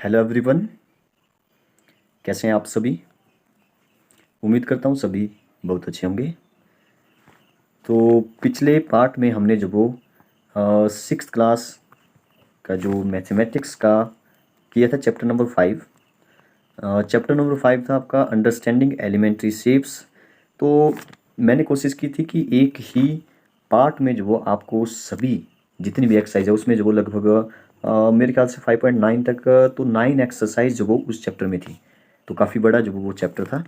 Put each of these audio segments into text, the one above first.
Hello everyone, कैसे हैं आप सभी। उम्मीद करता हूँ सभी बहुत अच्छे होंगे। तो पिछले पार्ट में हमने जो वो सिक्स्थ क्लास का जो मैथमेटिक्स का किया था चैप्टर नंबर 5। चैप्टर नंबर 5 था आपका अंडरस्टैंडिंग एलिमेंट्री शेप्स। तो मैंने कोशिश की थी कि एक ही पार्ट में जो वो आपको सभी जितनी भी एक्सरसाइज है उसमें जो वो लगभग मेरे ख्याल से 5.9 तक तो 9 एक्सरसाइज जो वो उस चैप्टर में थी। तो काफ़ी बड़ा जो वो चैप्टर था।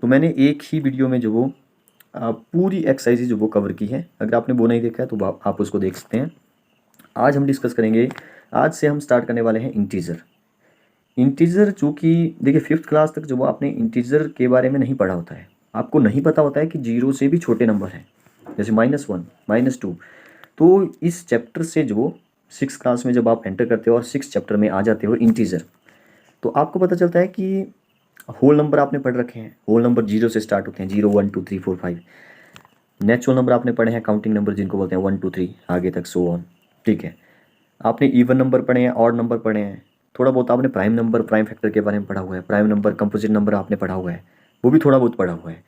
तो मैंने एक ही वीडियो में जो वो पूरी एक्सरसाइज जो वो कवर की है। अगर आपने वो नहीं देखा है तो आप उसको देख सकते हैं। आज हम डिस्कस करेंगे, आज से हम स्टार्ट करने वाले हैं इंटीजर। इंटीजर चूँकि देखिए 5th क्लास तक जो वो आपने इंटीजर के बारे में नहीं पढ़ा होता है, आपको नहीं पता होता है कि 0 से भी छोटे नंबर हैं, जैसे -1 -2। तो इस चैप्टर से जो 6th क्लास में जब आप एंटर करते हो और 6th चैप्टर में आ जाते हो इंटीजर, तो आपको पता चलता है कि होल नंबर आपने पढ़ रखे हैं। होल नंबर 0 से स्टार्ट होते हैं, 0 1 2 3 4 5। नेचुरल नंबर आपने पढ़े हैं, काउंटिंग नंबर जिनको बोलते हैं 1 2 3 आगे तक सो ऑन। ठीक है, आपने इवन नंबर पढ़े हैं, ऑड नंबर पढ़े हैं, थोड़ा बहुत आपने प्राइम नंबर प्राइम फैक्टर के बारे में पढ़ा हुआ है, प्राइम नंबर कंपोजिट नंबर आपने पढ़ा हुआ है, वो भी थोड़ा बहुत पढ़ा हुआ है।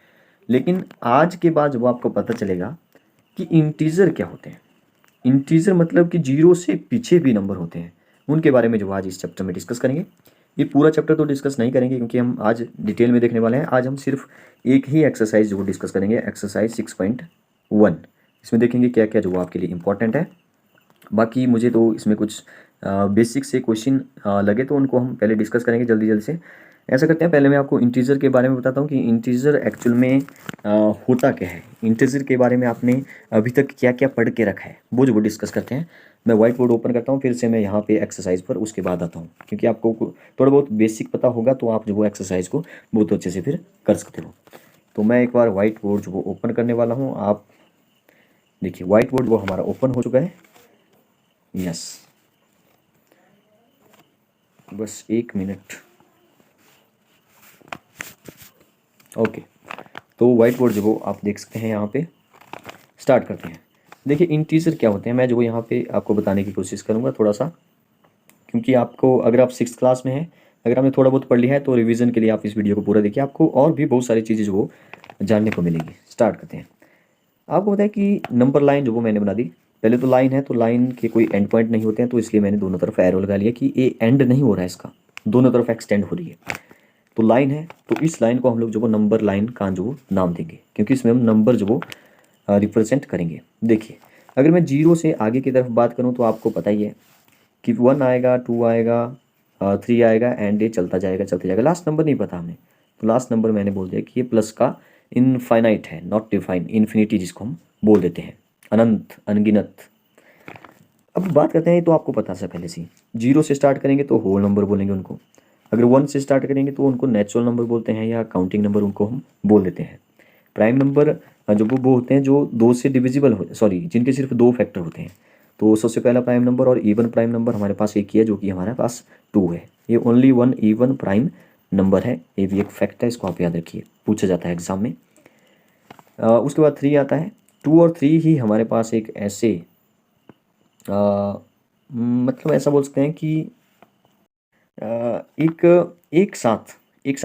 लेकिन आज के बाद जब आपको पता चलेगा कि इंटीजर क्या होते हैं, इंटीजर मतलब कि 0 से पीछे भी नंबर होते हैं, उनके बारे में जो आज इस चैप्टर में डिस्कस करेंगे। ये पूरा चैप्टर तो डिस्कस नहीं करेंगे क्योंकि हम आज डिटेल में देखने वाले हैं। आज हम सिर्फ एक ही एक्सरसाइज जो डिस्कस करेंगे, एक्सरसाइज 6.1। इसमें देखेंगे क्या क्या जो आपके लिए इम्पोर्टेंट है। बाकी मुझे तो इसमें कुछ बेसिक से क्वेश्चन लगे तो उनको हम पहले डिस्कस करेंगे जल्दी जल्दी से। ऐसा करते हैं, पहले मैं आपको इंटीजर के बारे में बताता हूँ कि इंटीजर एक्चुअल में होता क्या है। इंटीजर के बारे में आपने अभी तक क्या क्या पढ़ के रखा है वो जो वो डिस्कस करते हैं। मैं व्हाइट बोर्ड ओपन करता हूँ, फिर से मैं यहाँ पे एक्सरसाइज पर उसके बाद आता हूँ, क्योंकि आपको थोड़ा बहुत बेसिक पता होगा तो आप जो वो एक्सरसाइज को बहुत अच्छे से फिर कर सकते हो। तो मैं एक बार व्हाइट बोर्ड जो वो ओपन करने वाला हूँ। आप देखिए व्हाइट बोर्ड वो हमारा ओपन हो चुका है। यस, बस 1 मिनट। ओके, तो व्हाइट बोर्ड जो वो आप देख सकते हैं यहाँ पे। स्टार्ट करते हैं। देखिए इंटीजर क्या होते हैं, मैं जो वो यहाँ पे आपको बताने की कोशिश करूँगा थोड़ा सा, क्योंकि आपको अगर आप 6th क्लास में हैं, अगर आपने थोड़ा बहुत पढ़ लिया है तो रिवीजन के लिए आप इस वीडियो को पूरा देखिए, आपको और भी बहुत सारी चीज़ें जो वो जानने को मिलेगी। स्टार्ट करते हैं। आपको पता है कि नंबर लाइन जो वो मैंने बना दी। पहले तो लाइन है, तो लाइन के कोई एंड पॉइंट नहीं होते हैं, तो इसलिए मैंने दोनों तरफ एरो लगा लिया कि ये एंड नहीं हो रहा है, इसका दोनों तरफ एक्सटेंड हो रही है। तो लाइन है, तो इस लाइन को हम लोग जो वो नंबर लाइन का जो वो नाम देंगे, क्योंकि इसमें हम नंबर जो वो रिप्रेजेंट करेंगे। देखिए अगर मैं 0 से आगे की तरफ बात करूँ तो आपको पता ही है कि 1 आएगा, 2 आएगा, 3 आएगा, एंड ये चलता जाएगा चलता जाएगा। लास्ट नंबर नहीं पता हमें, तो लास्ट नंबर मैंने बोल दिया कि ये प्लस का इनफाइनाइट है, नॉट डिफाइन, इन्फिनिटी जिसको हम बोल देते हैं, अनंत अनगिनत। अब बात करते हैं, तो आपको पता है पहले से 0 से स्टार्ट करेंगे तो होल नंबर बोलेंगे उनको। अगर 1 से स्टार्ट करेंगे तो उनको नेचुरल नंबर बोलते हैं या काउंटिंग नंबर उनको हम बोल देते हैं। प्राइम नंबर जो वो होते हैं जो 2 से डिविजिबल हो, सॉरी जिनके सिर्फ 2 फैक्टर होते हैं। तो सबसे पहला प्राइम नंबर और इवन प्राइम नंबर हमारे पास एक ही है, जो कि हमारे पास 2 है। ये ओनली 1 इवन प्राइम नंबर है, ये भी एक फैक्ट है, इसको आप याद रखिए, पूछा जाता है एग्जाम में। उसके बाद 3 आता है। 2 और 3 ही हमारे पास एक ऐसे मतलब ऐसा बोल सकते हैं कि एक एक साथ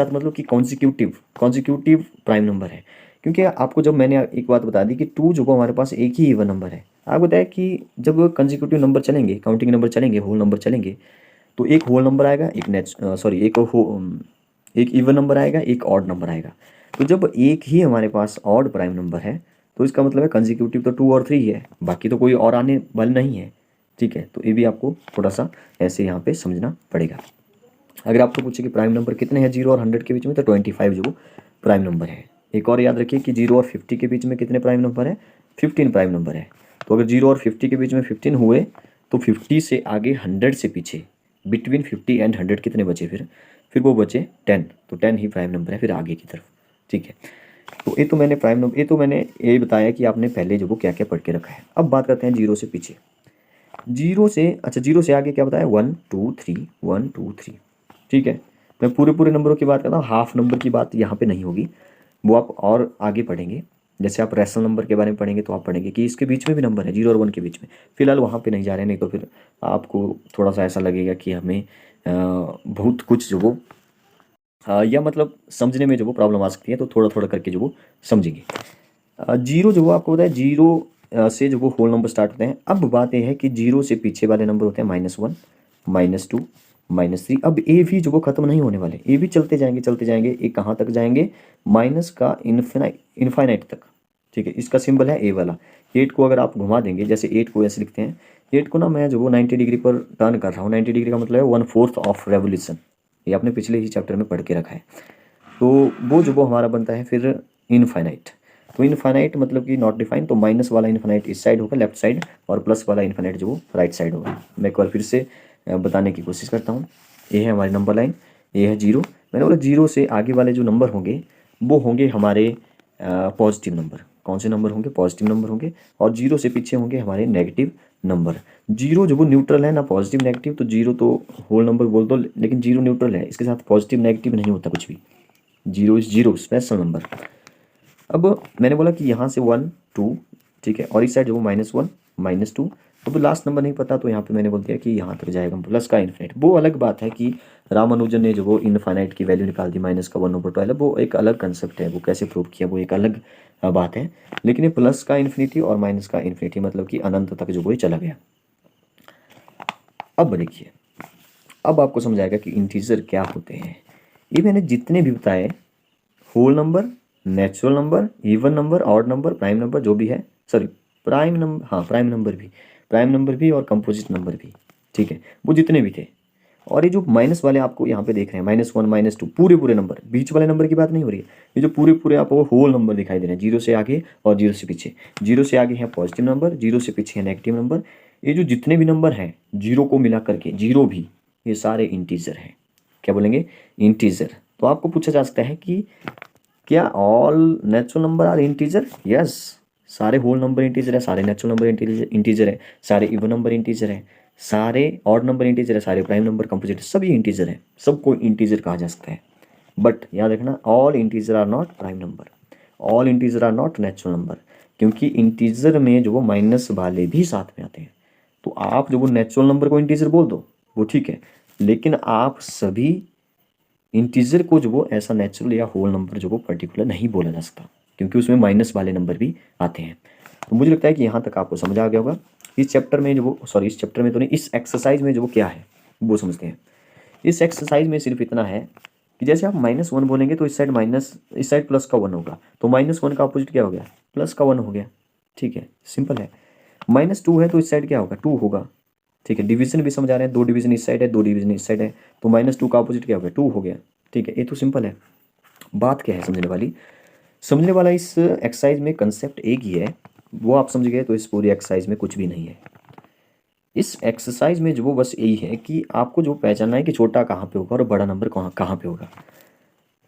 मतलब कि कॉन्जिक्यूटिव प्राइम नंबर है। क्योंकि आपको जब मैंने एक बात बता दी कि 2 जो हमारे पास एक ही इवन नंबर है, आपको बताया कि जब कंजिक्यूटिव नंबर चलेंगे, काउंटिंग नंबर चलेंगे, होल नंबर चलेंगे, तो एक होल नंबर आएगा, एक इवन नंबर आएगा, एक ऑड नंबर आएगा। तो जब एक ही हमारे पास ऑड प्राइम नंबर है तो इसका मतलब है कंजिक्यूटिव तो 2 और 3 है, बाकी तो कोई और आने वाला नहीं है। ठीक है, तो ये भी आपको थोड़ा सा ऐसे यहाँ पे समझना पड़ेगा। अगर आपको पूछे कि प्राइम नंबर कितने हैं 0 और 100 के बीच में, तो 25 जो प्राइम नंबर है। एक और याद रखिए कि 0 और 50 के बीच में कितने प्राइम नंबर है, 15 प्राइम नंबर है। तो अगर 0 और 50 के बीच में 15 हुए तो 50 से आगे 100 से पीछे, बिटवीन 50 एंड 100 कितने बचे, फिर वो बचे 10। तो 10 ही प्राइम नंबर है फिर आगे की तरफ। ठीक है, तो ये तो मैंने प्राइम नंबर, ये तो मैंने ये बताया कि आपने पहले जो वो क्या क्या पढ़ के रखा है। अब बात करते हैं 0 से पीछे। 0 से, अच्छा 0 से आगे क्या बताया, 1 2 3 1 2 3। ठीक है, मैं पूरे नंबरों की बात करता हूँ, हाफ नंबर की बात यहाँ पे नहीं होगी, वो आप और आगे पढ़ेंगे। जैसे आप रैशनल नंबर के बारे में पढ़ेंगे तो आप पढ़ेंगे कि इसके बीच में भी नंबर है, 0 और 1 के बीच में। फिलहाल वहाँ पे नहीं जा रहे, नहीं तो फिर आपको थोड़ा सा ऐसा लगेगा कि हमें बहुत कुछ जो वो या मतलब समझने में जो वो प्रॉब्लम आ सकती है, तो थोड़ा थोड़ा करके जो वो समझेंगे। जीरो जो वो आपको पता है, जीरो से जो वो होल नंबर स्टार्ट होते हैं। अब बात यह है कि जीरो से पीछे वाले नंबर होते हैं -1, -2, -3। अब ए भी जो वो ख़त्म नहीं होने वाले, ए भी चलते जाएंगे। ए कहाँ तक जाएंगे? माइनस का इनफाइनाइट तक। ठीक है, इसका सिंबल है ए वाला। 8 को अगर आप घुमा देंगे, जैसे 8 को ऐसे लिखते हैं, 8 को ना मैं जो वो 90 डिग्री पर टर्न कर रहा हूँ। 90 डिग्री का मतलब है 1/4 ऑफ रेवोल्यूशन। ये आपने पिछले ही चैप्टर में पढ़ के रखा है। तो वो जो वो हमारा बनता है फिर इनफाइनाइट। तो इनफाइनाइट मतलब कि नॉट डिफाइन, तो माइनस वाला इनफाइनाइट इस साइड होगा लेफ्ट साइड, और प्लस वाला इनफाइनाइट जो वो राइट साइड होगा। मैं एक बार फिर से बताने की कोशिश करता हूँ। ये है हमारी नंबर लाइन, ये है जीरो। मैंने बोला जीरो से आगे वाले जो नंबर होंगे वो होंगे हमारे पॉजिटिव नंबर। कौन से नंबर होंगे? पॉजिटिव नंबर होंगे। और जीरो से पीछे होंगे हमारे नेगेटिव नंबर। जीरो जो वो न्यूट्रल है ना, पॉजिटिव नेगेटिव, तो जीरो तो होल नंबर बोल दो, लेकिन जीरो न्यूट्रल है, इसके साथ पॉजिटिव नेगेटिव नहीं होता कुछ भी। Zero is zero, special number. अब मैंने बोला कि यहाँ से 1 2, ठीक है, और इस साइड जो वो -1 -2। अब लास्ट नंबर नहीं पता, तो यहाँ पे मैंने बोल दिया कि यहाँ तक जाएगा प्लस का इन्फिनिट। वो अलग बात है कि रामानुजन ने जो वो इनफाइनाइट की वैल्यू निकाल दी -1/12, वो एक अलग कंसेप्ट है, वो कैसे प्रूव किया वो एक अलग बात है। लेकिन ये प्लस का इन्फिनिटी और माइनस का इन्फिनिटी मतलब कि अनंत तक जो वो चला गया। अब देखिए, अब आपको समझ आएगा कि इंटीजर क्या होते हैं। ये मैंने जितने भी बताए, whole number, natural number, even number, odd number, prime number जो भी है, सॉरी प्राइम नंबर, हाँ प्राइम नंबर भी और कंपोजिट नंबर भी, ठीक है, वो जितने भी थे। और ये जो माइनस वाले आपको यहाँ पे देख रहे हैं, -1 -2, पूरे पूरे नंबर, बीच वाले नंबर की बात नहीं हो रही है। ये जो पूरे पूरे आपको होल नंबर दिखाई दे रहे हैं, जीरो से आगे और जीरो से पीछे। जीरो से आगे है पॉजिटिव नंबर, जीरो से पीछे है नेगेटिव नंबर। ये जो जितने भी नंबर हैं जीरो को मिला करके, जीरो भी, ये सारे इंटीजर हैं। क्या बोलेंगे? इंटीजर। तो आपको पूछा जा सकता है कि क्या all natural number are integer? Yes, सारे होल नंबर इंटीजर है, सारे नेचुरल नंबर इंटीजर है, सारे इवन नंबर इंटीजर है, सारे ऑड नंबर इंटीजर है, सारे प्राइम नंबर कंपोजिट सभी इंटीजर है, सबको इंटीजर कहा जा सकता है। बट याद रखना, all integer are not prime number, all integer are not natural number, क्योंकि इंटीजर में जो वो माइनस वाले भी साथ में आते हैं। तो आप जो वो नेचुरल नंबर को इंटीजर बोल दो, वो ठीक है, लेकिन आप सभी इंटीजर को जो वो ऐसा नेचुरल या होल नंबर जो वो पर्टिकुलर नहीं बोला जा सकता, क्योंकि उसमें माइनस वाले नंबर भी आते हैं। तो मुझे लगता है कि यहाँ तक आपको समझ आ गया होगा। इस चैप्टर में जो वो, सॉरी इस चैप्टर में तो नहीं, इस एक्सरसाइज में जो वो क्या है वो समझते हैं। इस एक्सरसाइज में सिर्फ इतना है कि जैसे आप -1 बोलेंगे तो इस साइड माइनस, इस साइड प्लस का 1 होगा, तो -1 का अपोजिट क्या हो गया? प्लस का 1 हो गया। ठीक है, सिंपल है। -2 है तो इस साइड क्या होगा? 2 होगा। ठीक है, डिवीजन भी समझा रहे हैं, 2 डिवीजन इस साइड है, 2 डिवीजन इस साइड है, तो -2 का अपोजिट क्या हो गया? 2 हो गया। ठीक है, ये तो सिंपल है। बात क्या है समझने वाली? समझने वाला इस एक्सरसाइज में कंसेप्ट एक ही है, वो आप समझ गए तो इस पूरी एक्सरसाइज में कुछ भी नहीं है। इस एक्सरसाइज में जो वो बस यही है कि आपको जो पहचानना है कि छोटा कहाँ पे होगा और बड़ा नंबर कहाँ कहाँ पे होगा।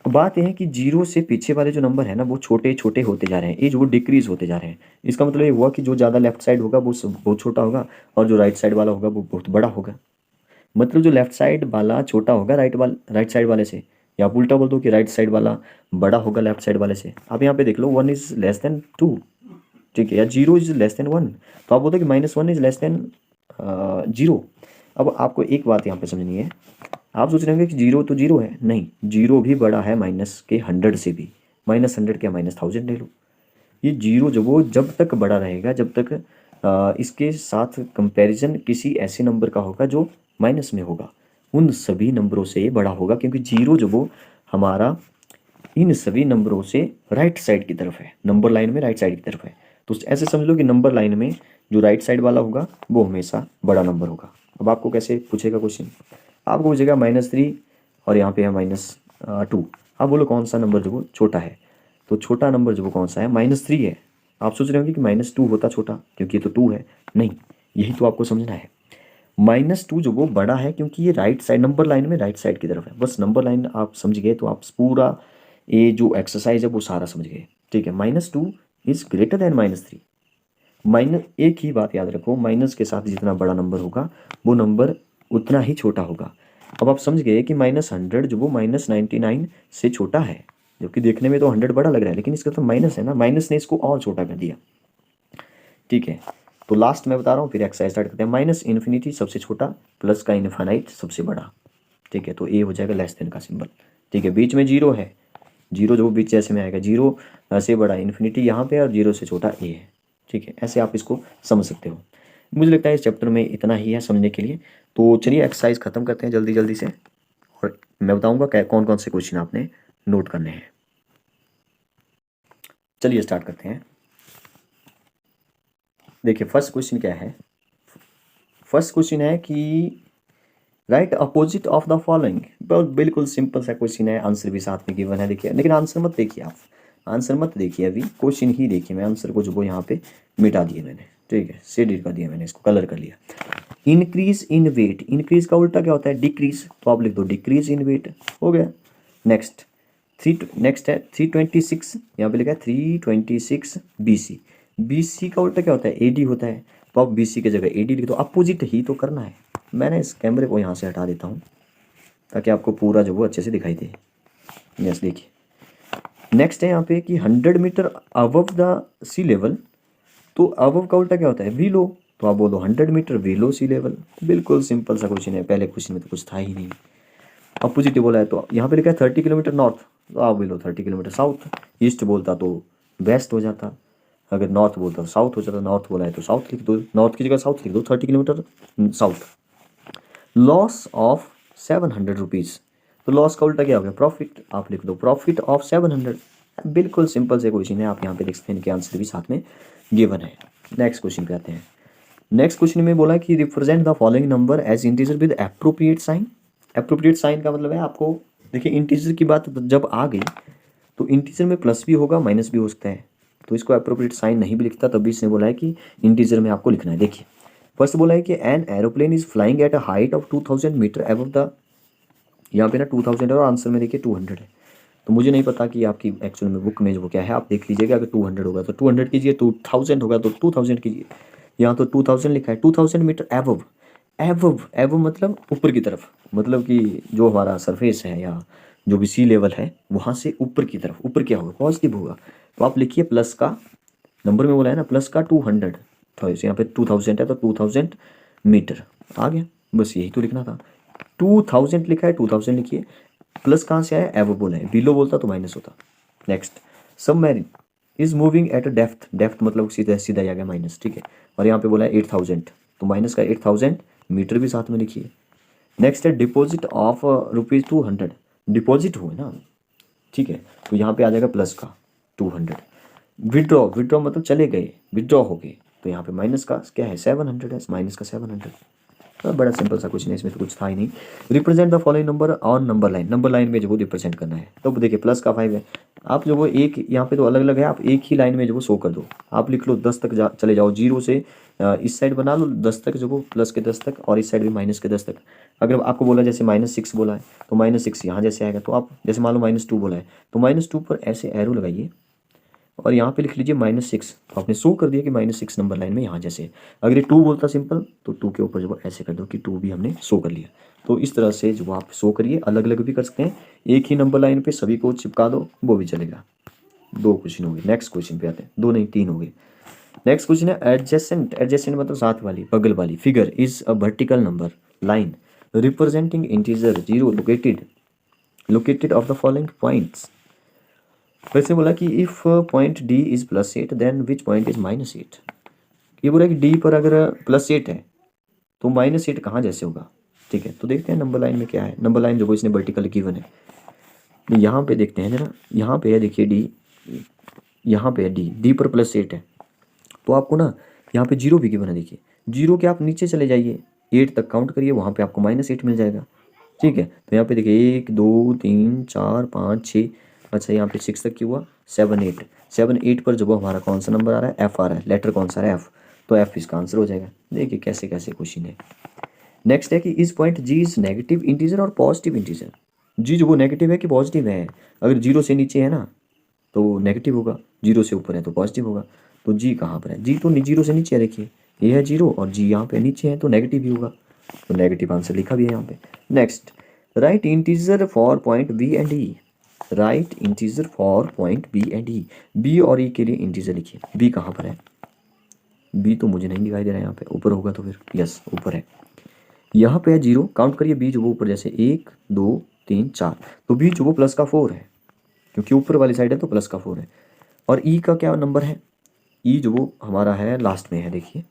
बात यह है कि जीरो से पीछे वाले जो नंबर है ना, वो छोटे छोटे होते जा रहे हैं, ये जो वो डिक्रीज होते जा रहे हैं। इसका मतलब ये हुआ कि जो ज़्यादा लेफ्ट साइड होगा वो बहुत छोटा होगा, और जो राइट साइड वाला होगा वो बहुत बड़ा होगा। मतलब जो लेफ्ट साइड वाला छोटा होगा राइट साइड वाले से, या आप उल्टा बोल दो कि राइट साइड वाला बड़ा होगा लेफ्ट साइड वाले से। आप यहाँ पे देख लो, 1 इज लेस देन 2, ठीक है, या 0 इज लेस देन 1, तो आप बोलते कि -1 इज लेस देन 0। अब आपको एक बात यहाँ पे समझनी है, आप सोच रहे होंगे कि जीरो तो जीरो है, नहीं, जीरो भी बड़ा है माइनस के 100 से भी। -100 क्या -1000 ले लो। ये जीरो जो वो जब तक बड़ा रहेगा, जब तक इसके साथ कंपैरिजन किसी ऐसे नंबर का होगा जो माइनस में होगा, उन सभी नंबरों से ये बड़ा होगा, क्योंकि जीरो जो वो हमारा इन सभी नंबरों से राइट साइड की तरफ है, नंबर लाइन में राइट साइड की तरफ है। तो ऐसे समझ लो कि नंबर लाइन में जो राइट साइड वाला होगा वो हमेशा बड़ा नंबर होगा। अब आपको कैसे पूछेगा क्वेश्चन? आपको पूछेगा -3 और यहाँ पे है -2। आप बोलो कौन सा नंबर जो वो छोटा है? तो छोटा नंबर जो वो कौन सा है? -3 है। आप सोच रहे होंगे कि -2 होता छोटा, क्योंकि ये तो 2 है। नहीं, यही तो आपको समझना है। -2 जो वो बड़ा है, क्योंकि ये राइट साइड, नंबर लाइन में राइट साइड की तरफ है। बस नंबर लाइन आप समझ गए तो आप पूरा ये जो एक्सरसाइज है वो सारा समझ गए। ठीक है, -2 इज ग्रेटर देन -3। माइनस, एक ही बात याद रखो, माइनस के साथ जितना बड़ा नंबर होगा वो नंबर उतना ही छोटा होगा। अब आप समझ गए कि -100 जो वो -99 से छोटा है, जो कि देखने में तो 100 बड़ा लग रहा है, लेकिन इसका तो माइनस है ना, माइनस ने इसको और छोटा कर दिया। ठीक है, तो लास्ट मैं बता रहा हूँ, फिर एक्सरसाइज स्टार्ट करते हैं। -∞ सबसे छोटा, प्लस का इनफाइनाइट सबसे बड़ा। ठीक है, तो ए हो जाएगा लेस देन का सिंबल। ठीक है, बीच में जीरो है, जीरो जो बीच जैसे में आएगा, जीरो से बड़ा इन्फिनिटी यहाँ पे और जीरो से छोटा ए है। ठीक है, ऐसे आप इसको समझ सकते हो। मुझे लगता है इस चैप्टर में इतना ही है समझने के लिए। तो चलिए एक्सरसाइज ख़त्म करते हैं जल्दी जल्दी से, और मैं बताऊँगा कौन कौन से क्वेश्चन आपने नोट करने हैं। चलिए स्टार्ट करते हैं। देखिए फर्स्ट क्वेश्चन क्या है, फर्स्ट क्वेश्चन है कि right opposite of the following. बिल्कुल सिंपल सा क्वेश्चन है, आंसर भी साथ में गिवन है। देखिए लेकिन आंसर मत देखिए, आप आंसर मत देखिए, अभी क्वेश्चन ही देखिए। मैं आंसर को जो वो यहाँ पे मिटा दिए मैंने, ठीक है, शेडेड कर दिया मैंने, इसको कलर कर लिया। इंक्रीज इन वेट, इंक्रीज का उल्टा क्या होता है, डिक्रीज, तो आप लिख दो डिक्रीज इन वेट, हो गया। नेक्स्ट नेक्स्ट है 326, यहाँ पे लिखा है 326 BC। BC का उल्टा क्या होता है, AD होता है, तो आप BC की जगह AD लिख दो। अपोजिट ही तो करना है। मैंने इस कैमरे को यहाँ से हटा देता हूँ ताकि आपको पूरा जो वो अच्छे से दिखाई दे। यस देखिए नेक्स्ट है यहाँ पे कि 100 meter above the sea level, तो अबव का उल्टा क्या होता है, बिलो, तो आप बोलो 100 मीटर बिलो सी लेवल। बिल्कुल सिंपल सा क्वेश्चन है, पहले क्वेश्चन में तो कुछ था ही नहीं। अपोजिट बोला है तो यहाँ पे लिखा है 30 किलोमीटर नॉर्थ, तो आप बोलो 30 किलोमीटर साउथ। ईस्ट बोलता तो वेस्ट हो जाता, अगर नॉर्थ बोलता तो साउथ हो जाता। नॉर्थ बोला है तो साउथ लिख दो, नॉर्थ की जगह साउथ लिख दो, 30 kilometre south. Loss of 700 rupees, तो लॉस का उल्टा क्या हो गया, प्रॉफिट, आप लिख दो प्रॉफिट ऑफ 700। बिल्कुल सिंपल से क्वेश्चन है, आप यहाँ पे देख सकते हैं, इनके आंसर भी साथ में गिवन है। नेक्स्ट क्वेश्चन पे आते हैं। नेक्स्ट क्वेश्चन में बोला कि represent the following number as integer with appropriate sign. Appropriate sign का मतलब है आपको, देखिए इंटीजर की बात जब आ गई तो इंटीजर में प्लस भी होगा माइनस भी हो सकता है, तो इसको एप्रोप्रिएट साइन नहीं भी लिखता, तभी इसने बोला है कि इंटीजर में आपको लिखना है। देखिए फर्स्ट बोला है कि an aeroplane is flying at a height of 2000 meter above the, यहाँ पे ना 2000 है और आंसर में देखिए 200 है। तो मुझे नहीं पता कि आपकी एक्चुअल में बुक में जो क्या है, आप देख लीजिएगा। अगर 200 होगा तो 200 कीजिए, 2000 होगा तो 2000 कीजिए। यहाँ तो 2000 लिखा है, 2000 मीटर एबव। एबव एबव मतलब ऊपर की तरफ, मतलब कि जो हमारा सरफेस है या जो भी सी लेवल है वहाँ से ऊपर की तरफ, ऊपर क्या होगा, पॉजिटिव होगा। तो आप लिखिए प्लस का, नंबर में बोला है ना प्लस का 200, तो यहाँ पे 2000 है तो 2000 मीटर आ गया, बस यही तो लिखना था। 2000 लिखा है, 2000 लिखिए। प्लस कहाँ से आया, एबव बोला है, बिलो बोलता तो माइनस होता। Next submarine is moving at a depth, depth मतलब सीधा सीधा आ गया माइनस, ठीक है। और यहाँ पे बोला है 8000, तो माइनस का 8000 मीटर भी साथ में लिखिए। नेक्स्ट है डिपॉजिट ऑफ ₹200, डिपॉजिट हुए ना, ठीक है, तो यहाँ पे आ जाएगा प्लस का 200। विड्रॉ, विड्रॉ मतलब चले गए, विड्रॉ हो गए, तो यहाँ पे माइनस का क्या है 700 है, माइनस का 700। तो बड़ा सिंपल सा क्वेश्चन है, इसमें तो कुछ था ही नहीं। Represent the following number on number line, number line में जो वो रिप्रेजेंट करना है। तो देखिए प्लस का 5 है, आप जो वो एक यहाँ पे तो अलग अलग है, आप एक ही लाइन में जो वो शो कर दो। आप लिख लो 10 तक चले जाओ, जीरो से इस साइड बना लो 10 तक जो वो प्लस के 10 तक, और इस साइड भी माइनस के 10 तक। अगर आपको बोला जैसे -6 बोला है तो -6 यहाँ जैसे आएगा, तो आप जैसे मान लो -2 बोला है तो -2 पर ऐसे एरो लगाइए और यहाँ पे लिख लीजिए -6, तो आपने शो कर दिया कि -6 नंबर लाइन में यहाँ जैसे। अगर ये 2 बोलता सिंपल तो 2 के ऊपर जो ऐसे कर दो कि 2 भी हमने शो कर लिया। तो इस तरह से जो आप शो करिए, अलग अलग भी कर सकते हैं, एक ही नंबर लाइन पे सभी को चिपका दो वो भी चलेगा। 2 क्वेश्चन हो गए। नेक्स्ट क्वेश्चन पे आते हैं, 2 नहीं 3 हो गए। नेक्स्ट क्वेश्चन है एडजेसेंट, एडजेसेंट मतलब साथ वाली, बगल वाली। Figure is a vertical number line representing integer 0 located of the following points. वैसे बोला कि if point D is +8 then which point is -8। ये बोला कि डी पर अगर +8 है तो -8 कहाँ जैसे होगा, ठीक है। तो देखते हैं नंबर लाइन में क्या है, नंबर लाइन जो इसने वर्टिकल गिवन है। तो यहाँ पे देखते हैं जरा, यहाँ पे है देखिए डी, यहाँ पे है डी, डी पर +8 है, तो आपको ना यहाँ पे 0 भी गिवन है। देखिए 0 के आप नीचे चले जाइए, 8 तक काउंट करिए, वहाँ पे आपको -8 मिल जाएगा, ठीक है। तो यहाँ पे देखिए 1 2 3 4 5 6, अच्छा यहाँ पे 6 तक की हुआ, 7 8, 7 8 पर जो हमारा कौन सा नंबर आ रहा है, एफ आ रहा है, लेटर कौन सा आ रहा है, एफ, तो एफ इसका आंसर हो जाएगा। देखिए कैसे कैसे क्वेश्चन है। नेक्स्ट है कि इस point G is negative integer और पॉजिटिव इंटीजर। जी जो वो नेगेटिव है कि पॉजिटिव है, अगर 0 से नीचे है ना तो नेगेटिव होगा, 0 से ऊपर है तो पॉजिटिव होगा। तो जी कहाँ पर है, जी तो 0 से नीचे है, देखिए ये है 0 और जी यहाँ पे नीचे है तो नेगेटिव ही होगा, तो नेगेटिव आंसर लिखा भी है यहाँ पे। Next write integer for point B and E, write integer for point B and E, B और ई के लिए इंटीजर लिखिए। बी कहाँ पर है, बी तो मुझे नहीं दिखाई दे रहा है यहाँ पे, ऊपर होगा तो फिर यस ऊपर है। यहाँ पे है 0, काउंट करिए बी जो वो ऊपर, जैसे 1 2 3 4, तो बी जो वो प्लस का 4 है, क्योंकि ऊपर वाली साइड है तो प्लस का 4 है। और ई का क्या नंबर है, ई जो वो हमारा है लास्ट में है, देखिए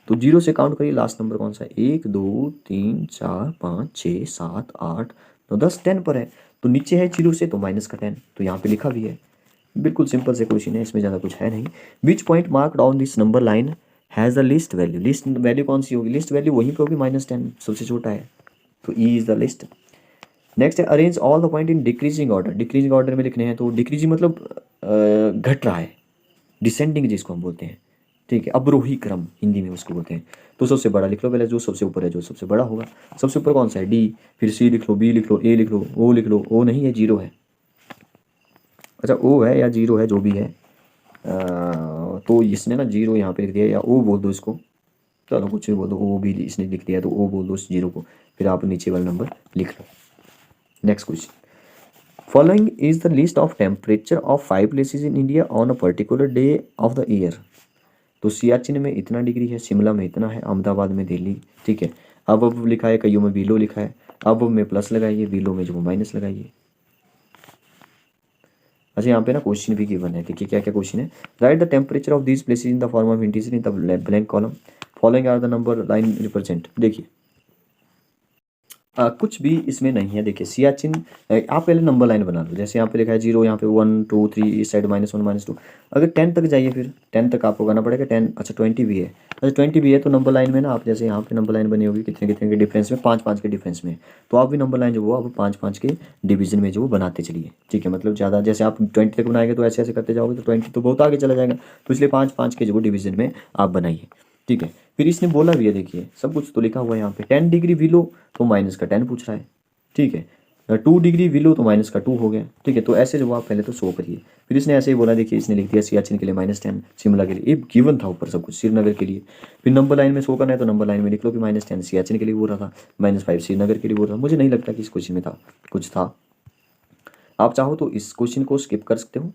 तो 0 से काउंट करिए लास्ट नंबर कौन सा है, 1 2 3 4 5 6 7 8 9 10 10 पर है, तो नीचे है 0 से तो माइनस का 10, तो यहाँ पे लिखा भी है। बिल्कुल सिंपल से क्वेश्चन है, इसमें ज़्यादा कुछ है नहीं। Which point marked on this number line has the least value, least value कौन सी होगी, लिस्ट वैल्यू वहीं पे होगी -10, सबसे छोटा है, तो E is the list. Next है arrange all the point in decreasing order, decreasing order में लिखने हैं, तो डिक्रीजिंग मतलब घट रहा है, डिसेंडिंग जिसको हम बोलते हैं, ठीक है, अवरोही क्रम हिंदी में उसको बोलते हैं। तो सबसे बड़ा लिख लो पहले, जो सबसे ऊपर है जो सबसे बड़ा होगा, सबसे ऊपर कौन सा है, डी, फिर सी लिख लो, बी लिख लो, ए लिख लो, ओ लिख लो, ओ नहीं है 0 है, अच्छा ओ है या 0 है जो भी है, तो इसने ना 0 यहाँ पे लिख दिया, या ओ बोल दो इसको, चलो कुछ भी बोल दो, ओ भी इसने लिख दिया तो ओ बोल दो इस 0 को, फिर आप नीचे वाला नंबर लिख लो। Next question, following is the list of temperature of 5 places in India on a particular day of the year. तो सियाचिन में इतना डिग्री है, शिमला में इतना है, अहमदाबाद में दिल्ली, ठीक है। अब लिखा है, कईयों में बिलो लिखा है, अब में प्लस लगाइए, बिलो में जो माइनस लगाइए। अच्छा यहाँ पे ना क्वेश्चन भी गिवन है, देखिए क्या क्या क्वेश्चन है, write the temperature of these places in the form of integer in the blank column, following are the number line represent. देखिए कुछ भी इसमें नहीं है, देखिए सियाचिन, आप पहले नंबर लाइन बना लो, जैसे यहाँ पे लिखा है 0, यहाँ पे 1 2 3, इस साइड -1 -2, अगर 10 तक जाइए, फिर 10 तक आपको करना पड़ेगा, 10, अच्छा 20 भी है, अच्छा 20 भी है, तो नंबर लाइन में ना आप जैसे यहाँ पे नंबर लाइन बनी होगी कितने कितने के डिफरेंस में, 5 5 के डिफरेंस में, तो आप भी नंबर लाइन जो वो आप 5 5 के डिवीजन में जो वो बनाते चलिए, ठीक है, मतलब ज़्यादा जैसे आप 20 तक बनाएंगे तो ऐसे ऐसे करते जाओगे तो 20 तो बहुत आगे चला जाएगा, तो इसलिए 5 5 के जो वो डिवीजन में आप बनाइए, ठीक है। फिर इसने बोला भी है, देखिए सब कुछ तो लिखा हुआ है यहाँ पे, 10 डिग्री बिलो तो माइनस का 10 पूछ रहा है, ठीक है, 2 डिग्री बिलो तो माइनस का 2 हो गया, ठीक है, तो ऐसे जवाब पहले तो शो करिए। फिर इसने ऐसे ही बोला, देखिए इसने लिख दिया सियाचिन के लिए -10, शिमला के लिए, ये गिवन था ऊपर सब कुछ, श्रीनगर के लिए, फिर नंबर लाइन में शो करना है तो नंबर लाइन में लिख लो कि -10 सियाचिन के लिए बोल रहा था, -5 श्रीनगर के लिए बोल रहा था, मुझे नहीं लगता कि इस क्वेश्चन में था कुछ था। आप चाहो तो इस क्वेश्चन को स्किप कर सकते हो,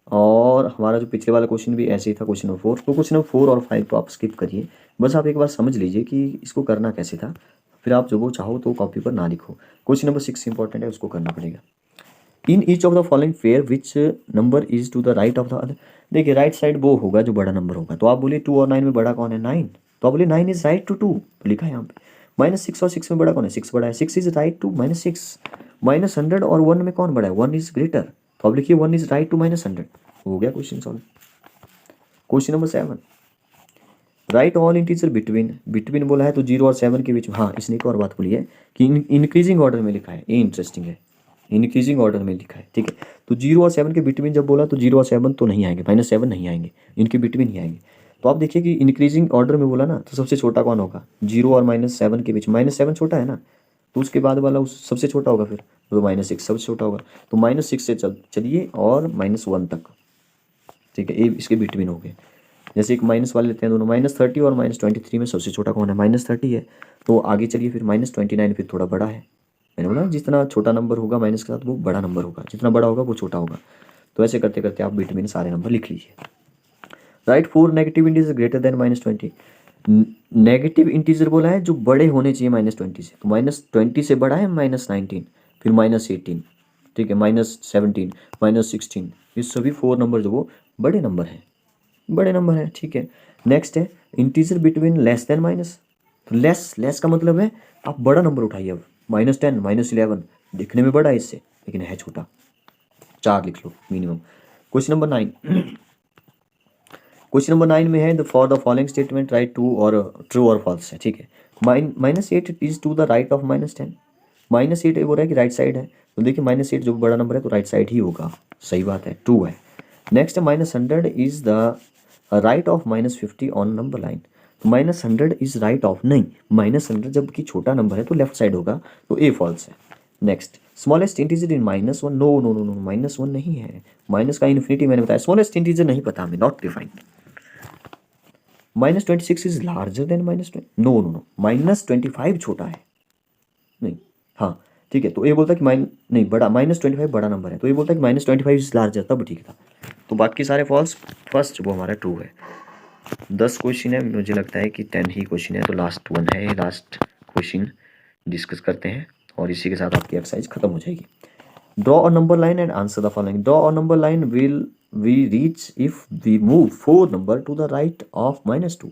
और हमारा जो पिछले वाला क्वेश्चन भी ऐसे ही था, क्वेश्चन नंबर 4, तो क्वेश्चन नंबर 4 और 5 को आप स्किप करिए, बस आप एक बार समझ लीजिए कि इसको करना कैसे था, फिर आप जो वो चाहो तो कॉपी पर ना लिखो। क्वेश्चन नंबर 6 इंपॉर्टेंट है, उसको करना पड़ेगा। In each of the following pair which number is to the right of the other, देखिए राइट साइड वो होगा जो बड़ा नंबर होगा, तो आप बोलिए 2 और 9 में बड़ा कौन है, 9, तो आप बोलिए 9 इज राइट टू 2, तो लिखा है यहाँ पे। -6 और 6 में बड़ा कौन है, 6 बड़ा है, 6 इज राइट टू -6। -100 और 1 में कौन बड़ा है, 1 इज ग्रेटर, तो आप लिखिए 1 इज राइट टू -100, हो गया question solve. Question number 7, right all integer between, between बोला है तो 0 और 7 के बीच में, हाँ इसने एक और बात बोली है कि इंक्रीजिंग ऑर्डर में लिखा है, ये इंटरेस्टिंग है, इंक्रीजिंग ऑर्डर में लिखा है, ठीक है, तो 0 और 7 के बिटवीन जब बोला तो 0 और 7 तो नहीं आएंगे, -7 नहीं आएंगे, इनके बिटवीन ही आएंगे। तो आप देखिए कि इंक्रीजिंग ऑर्डर में बोला ना, तो सबसे छोटा कौन होगा, 0 और -7 के बीच, -7 छोटा है ना, तो उसके बाद वाला उस सबसे छोटा होगा, फिर तो -6 सबसे छोटा होगा, तो -6 से चलिए और -1 तक, ठीक है, ये इसके बिटवीन हो गए। जैसे एक माइनस वाले लेते हैं दोनों, -30 और -23 में सबसे छोटा कौन है, -30 है, तो आगे चलिए फिर -29, फिर थोड़ा बड़ा है, मैंने बोला जितना छोटा नंबर होगा माइनस के साथ वो बड़ा नंबर होगा, जितना बड़ा होगा वो छोटा होगा, तो ऐसे करते करते आप बिटवीन सारे नंबर लिख लीजिए। Right 4 negative integer greater than -20, negative integer बोला है जो बड़े होने चाहिए -20 से, तो -20 से बड़ा है -19, फिर -18, ठीक है, -17, -16, ये सभी 4 नंबर जो वो बड़े नंबर हैं, बड़े नंबर है, ठीक है। नेक्स्ट है integer between less than minus, तो लेस का मतलब है आप बड़ा नंबर उठाइए, अब -10 -11 दिखने में बड़ा है इससे, लेकिन है छोटा, 4 लिख लो minimum. Question number 9, question number 9 में है the for the following statement right true और फॉल्स है, ठीक है। -8 is to the right of -10, -8 बोल रहा है कि राइट साइड है, तो देखिए -8 जो बड़ा नंबर है तो राइट साइड ही होगा, सही बात है, ट्रू है। नेक्स्ट है -100 is the right of -50 on number line, तो -100 इज राइट ऑफ, नहीं -100 जबकि छोटा नंबर है तो लेफ्ट साइड होगा, तो ए फॉल्स है। Next smallest integer in -1, no no no no, -1 नहीं है, माइनस का इन्फिनिटी मैंने बताया, स्मॉलेस्ट इंटीजर नहीं पता हमें, not defined. -26 is larger than -20, no no no, -25 छोटा है, नहीं, हाँ ठीक है, तो ये बोलता है कि नहीं बड़ा, -25 बड़ा नंबर है, तो ये बोलता है कि -25 इज लार्जर, तब ठीक था, तो बाकी सारे फॉल्स, फर्स्ट वो हमारा ट्रू है। 10 क्वेश्चन है, मुझे लगता है कि 10 ही क्वेश्चन है, तो लास्ट वन है, लास्ट क्वेश्चन डिस्कस करते हैं और इसी के साथ आपकी एक्सरसाइज खत्म हो जाएगी। Draw a number line and answer the following. Draw a number line will we reach if we move 4 number to the right of -2।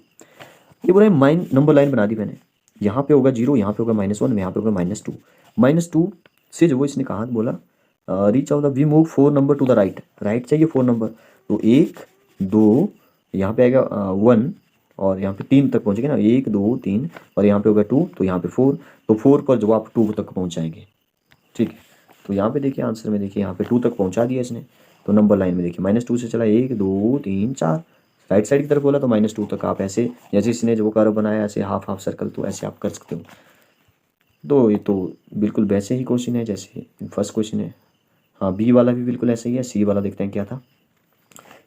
ये बोला माइन नंबर लाइन बना दी मैंने, यहाँ पे होगा 0, यहाँ पे होगा -1, यहाँ पे होगा -2। -2 से जो इसने कहा बोला reach of the we move 4 number to the right, right चाहिए 4 नंबर, तो 1 2 यहाँ पे आएगा 1 और यहाँ पे 3 तक पहुँचेंगे ना, 1 2 3 और यहाँ पे होगा 2, तो यहाँ पे 4, तो 4 पर जब आप 2 तक पहुँच जाएंगे। ठीक है, तो यहाँ पे देखिए आंसर में देखिए यहाँ पे 2 तक पहुँचा दिया इसने, तो नंबर लाइन में देखिए -2 से चला 1 2 3 4, राइट साइड की तरफ बोला तो -2 तक आप ऐसे, जैसे इसने जो कर्व बनाया ऐसे हाफ हाफ सर्कल, तो ऐसे आप कर सकते हो। तो ये तो बिल्कुल वैसे ही क्वेश्चन है जैसे फर्स्ट क्वेश्चन है। हाँ, बी वाला भी बिल्कुल ऐसा ही है। सी वाला देखते हैं क्या था।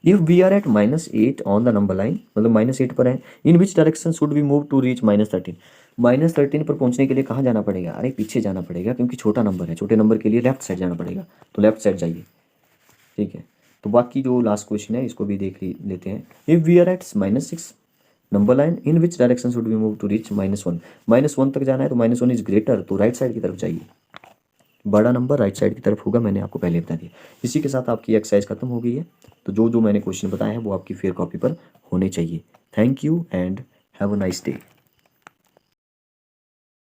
If we are at -8 on the number line, मतलब -8 पर है, in which direction should we move to reach -13। -13 पर पहुंचने के लिए कहाँ जाना पड़ेगा? अरे पीछे जाना पड़ेगा, क्योंकि छोटा नंबर है, छोटे नंबर के लिए लेफ्ट साइड जाना पड़ेगा, तो लेफ्ट साइड जाइए। ठीक है, तो बाकी जो लास्ट क्वेश्चन है इसको भी देख लेते हैं। If we are at -6 number line, in which direction should we move to reach -1। -1 तक जाना है तो -1 इज ग्रेटर, तो राइट साइड की तरफ जाइए, बड़ा नंबर राइट साइड की तरफ होगा, मैंने आपको पहले बता दिया। इसी के साथ आपकी एक्सरसाइज खत्म हो गई है। तो जो जो मैंने क्वेश्चन बताए हैं वो आपकी फेयर कॉपी पर होने चाहिए। Thank you and have a nice day.